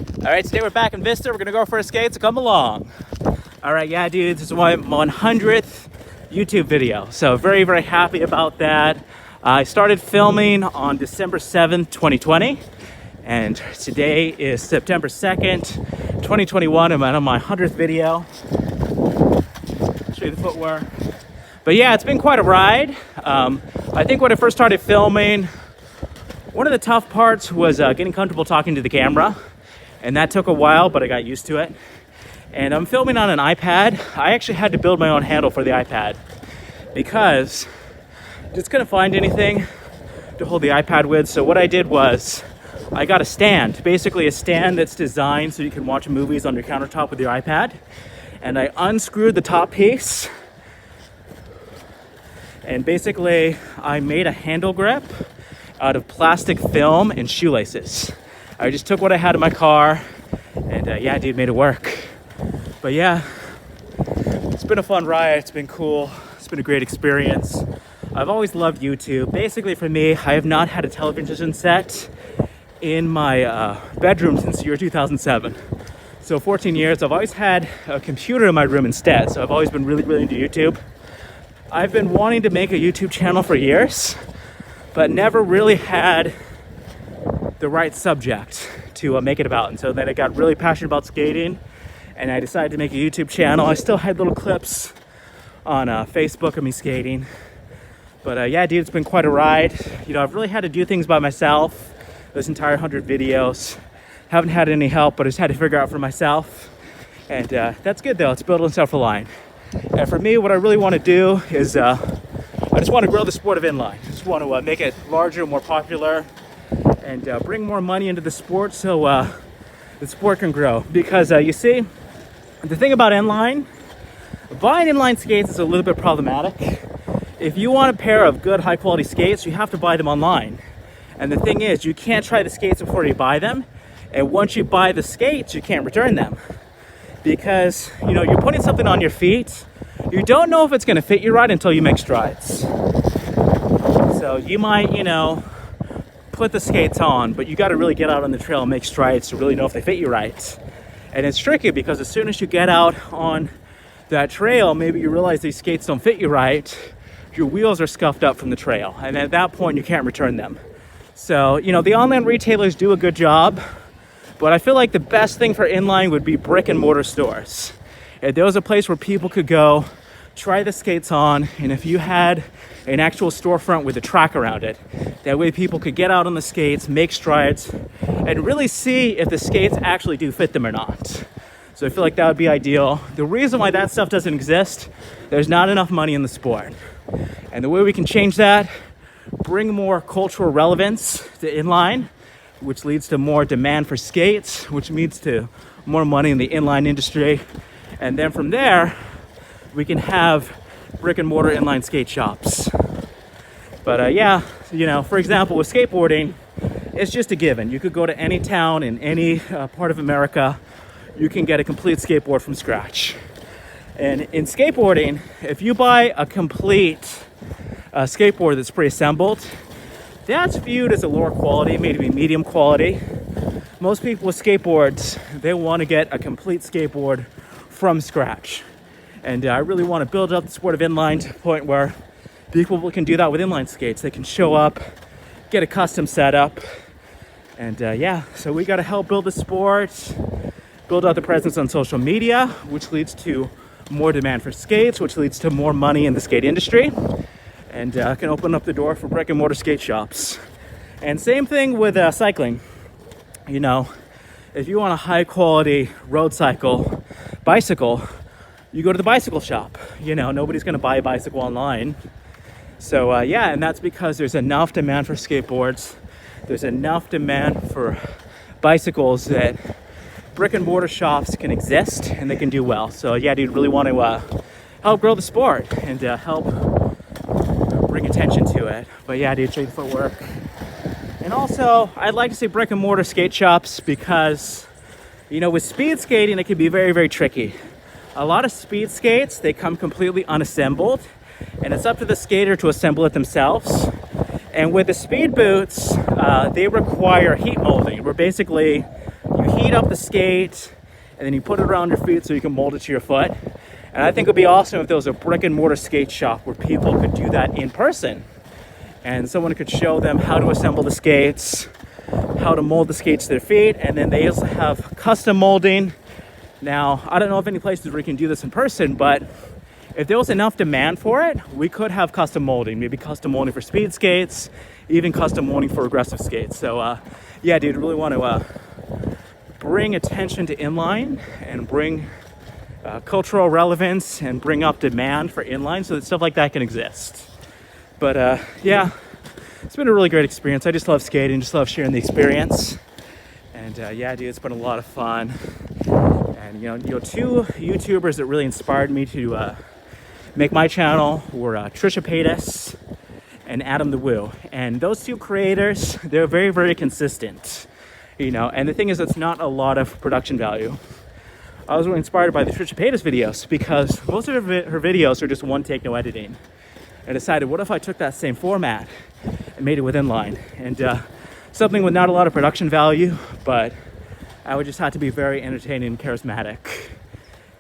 All right, today we're back in Vista. We're gonna go for a skate, so come along. All right, yeah, dude, this is my 100th YouTube video. So very, very happy about that. I started filming on December 7th, 2020. And today is September 2nd, 2021. I'm on my 100th video. Show you the footwear. But yeah, it's been quite a ride. I think when I first started filming, one of the tough parts was getting comfortable talking to the camera. And that took a while, but I got used to it. And I'm filming on an iPad. I actually had to build my own handle for the iPad because I just couldn't find anything to hold the iPad with. So what I did was I got a stand, basically a stand that's designed so you can watch movies on your countertop with your iPad. And I unscrewed the top piece. And basically I made a handle grip out of plastic film and shoelaces. I just took what I had in my car and yeah, dude, made it work. But yeah, it's been a fun ride. It's been cool. It's been a great experience. I've always loved YouTube. Basically for me, I have not had a television set in my bedroom since the year 2007. So 14 years, I've always had a computer in my room instead. So I've always been really, really into YouTube. I've been wanting to make a YouTube channel for years, but never really had the right subject to make it about. And so then I got really passionate about skating and I decided to make a YouTube channel. I still had little clips on Facebook of me skating. But yeah, dude, it's been quite a ride. You know, I've really had to do things by myself this entire 100 videos. Haven't had any help, but I just had to figure out for myself. And that's good though, it's building self-reliant. And for me, what I really want to do is I just want to grow the sport of inline. I just want to make it larger, more popular, and bring more money into the sport so the sport can grow. Because you see, the thing about inline, buying inline skates is a little bit problematic. If you want a pair of good high quality skates, you have to buy them online. And the thing is, you can't try the skates before you buy them. And once you buy the skates, you can't return them. Because, you know, you're putting something on your feet. You don't know if it's going to fit you right until you make strides. So you might, you know, put the skates on, but you got to really get out on the trail and make strides to really know if they fit you right. And it's tricky because as soon as you get out on that trail, maybe you realize these skates don't fit you right. Your wheels are scuffed up from the trail. And at that point, you can't return them. So, you know, the online retailers do a good job, but I feel like the best thing for inline would be brick and mortar stores. If there was a place where people could go, try the skates on, and if you had an actual storefront with a track around it, that way people could get out on the skates, make strides, and really see if the skates actually do fit them or not. So I feel like that would be ideal. The reason why that stuff doesn't exist, there's not enough money in the sport. And the way we can change that, bring more cultural relevance to inline, which leads to more demand for skates, which leads to more money in the inline industry. And then from there, we can have brick and mortar inline skate shops. But yeah, you know, for example, with skateboarding, it's just a given. You could go to any town in any part of America, you can get a complete skateboard from scratch. And in skateboarding, if you buy a complete skateboard that's pre-assembled, that's viewed as a lower quality, maybe medium quality. Most people with skateboards, they want to get a complete skateboard from scratch. And I really want to build up the sport of inline to a point where people can do that with inline skates. They can show up, get a custom setup. And yeah, so we got to help build the sport, build out the presence on social media, which leads to more demand for skates, which leads to more money in the skate industry. And can open up the door for brick and mortar skate shops. And same thing with cycling. You know, if you want a high quality road bicycle, you go to the bicycle shop. You know, nobody's going to buy a bicycle online. So yeah, and that's because there's enough demand for skateboards. There's enough demand for bicycles that brick and mortar shops can exist and they can do well. So yeah, dude, really want to help grow the sport and help bring attention to it. But yeah, dude, trade footwork. And also, I'd like to say brick and mortar skate shops because, you know, with speed skating, it can be very, very tricky. A lot of speed skates, they come completely unassembled, and it's up to the skater to assemble it themselves. And with the speed boots, they require heat molding, where basically you heat up the skate and then you put it around your feet so you can mold it to your foot. And I think it would be awesome if there was a brick and mortar skate shop where people could do that in person. And someone could show them how to assemble the skates, how to mold the skates to their feet, and then they also have custom molding. Now, I don't know of any places where you can do this in person, but if there was enough demand for it, we could have custom molding, maybe custom molding for speed skates, even custom molding for aggressive skates. So yeah, dude, really want to bring attention to inline and bring cultural relevance and bring up demand for inline so that stuff like that can exist. But yeah, it's been a really great experience. I just love skating, just love sharing the experience. And yeah, dude, it's been a lot of fun. And you know, two YouTubers that really inspired me to make my channel were Trisha Paytas and Adam the Woo. And those two creators, they're very, very consistent. You know, and the thing is, it's not a lot of production value. I was really inspired by the Trisha Paytas videos because most of her videos are just one take, no editing. I decided, what if I took that same format and made it with Inline? And something with not a lot of production value, but I would just have to be very entertaining and charismatic.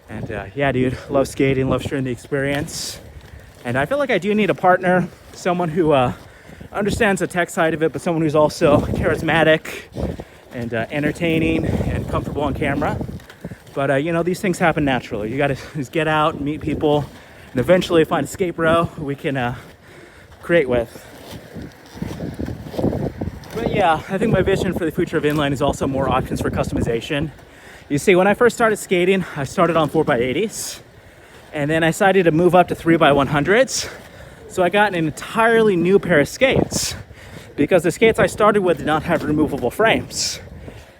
And yeah, dude, love skating, love sharing the experience. And I feel like I do need a partner, someone who understands the tech side of it, but someone who's also charismatic and entertaining and comfortable on camera. But you know, these things happen naturally. You gotta just get out, meet people, and eventually find a skate bro we can create with. But yeah, I think my vision for the future of inline is also more options for customization. You see, when I first started skating, I started on 4x80s, and then I decided to move up to 3x100s. So I got an entirely new pair of skates because the skates I started with did not have removable frames.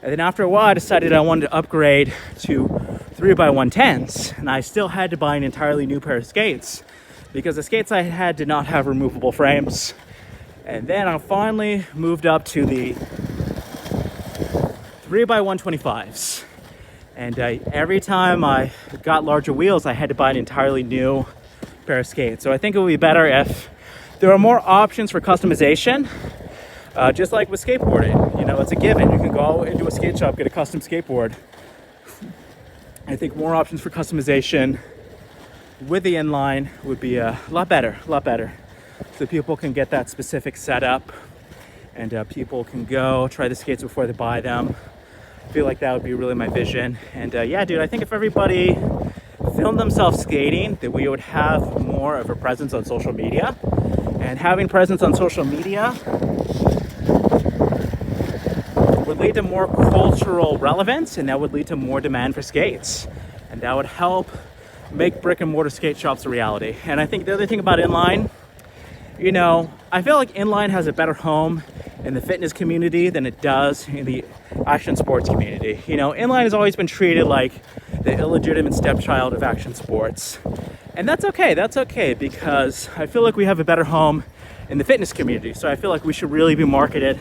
And then after a while, I decided I wanted to upgrade to 3x110s, and I still had to buy an entirely new pair of skates because the skates I had did not have removable frames. And then I finally moved up to the 3x125s. And every time I got larger wheels, I had to buy an entirely new pair of skates. So I think it would be better if there are more options for customization, just like with skateboarding. You know, it's a given. You can go into a skate shop, get a custom skateboard. I think more options for customization with the inline would be a lot better. So people can get that specific setup, and people can go try the skates before they buy them. I feel like that would be really my vision. And yeah, dude, I think if everybody filmed themselves skating, that we would have more of a presence on social media. And having presence on social media would lead to more cultural relevance, and that would lead to more demand for skates. And that would help make brick and mortar skate shops a reality. And I think the other thing about inline, you know, I feel like inline has a better home in the fitness community than it does in the action sports community. You know, inline has always been treated like the illegitimate stepchild of action sports. And that's okay because I feel like we have a better home in the fitness community. So I feel like we should really be marketed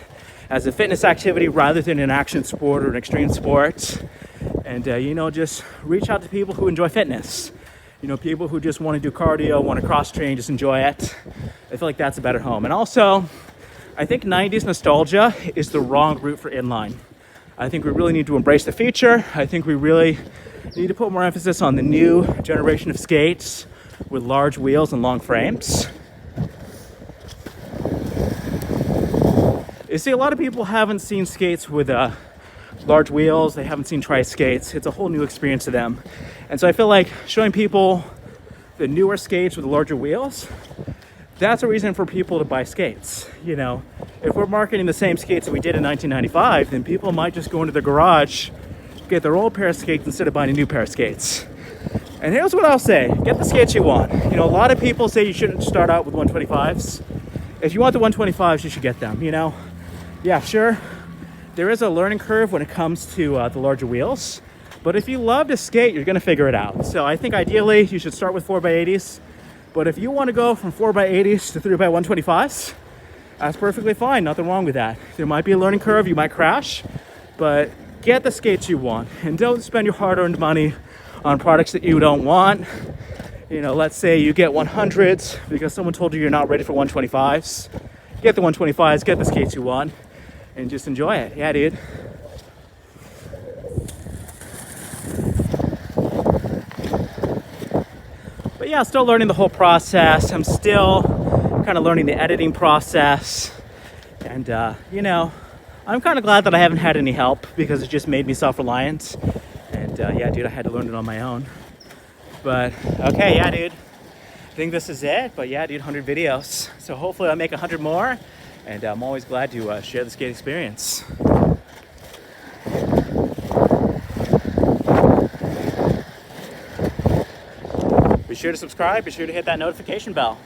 as a fitness activity rather than an action sport or an extreme sport. And, you know, just reach out to people who enjoy fitness. You know, people who just want to do cardio, want to cross train, just enjoy it. I feel like that's a better home. And also, I think 90s nostalgia is the wrong route for inline. I think we really need to embrace the future. I think we really need to put more emphasis on the new generation of skates with large wheels and long frames. You see, a lot of people haven't seen skates with large wheels. They haven't seen tri-skates. It's a whole new experience to them. And so I feel like showing people the newer skates with the larger wheels, that's a reason for people to buy skates. You know, if we're marketing the same skates that we did in 1995, then people might just go into their garage, get their old pair of skates instead of buying a new pair of skates. And here's what I'll say, get the skates you want. You know, a lot of people say you shouldn't start out with 125s. If you want the 125s, you should get them, you know. Yeah, sure, there is a learning curve when it comes to the larger wheels, but if you love to skate, you're gonna figure it out. So I think ideally you should start with 4x80s, but if you wanna go from 4x80s to 3x125s, that's perfectly fine, nothing wrong with that. There might be a learning curve, you might crash, but get the skates you want and don't spend your hard-earned money on products that you don't want. You know, let's say you get 100s because someone told you you're not ready for 125s. Get the 125s, get the skates you want, and just enjoy it. Yeah, dude. But yeah, still learning the whole process. I'm still kind of learning the editing process. And, you know, I'm kind of glad that I haven't had any help because it just made me self-reliant. And yeah, dude, I had to learn it on my own. But okay, yeah, dude. I think this is it. But yeah, dude, 100 videos. So hopefully I'll make 100 more. And I'm always glad to share the skate experience. Be sure to subscribe. Be sure to hit that notification bell.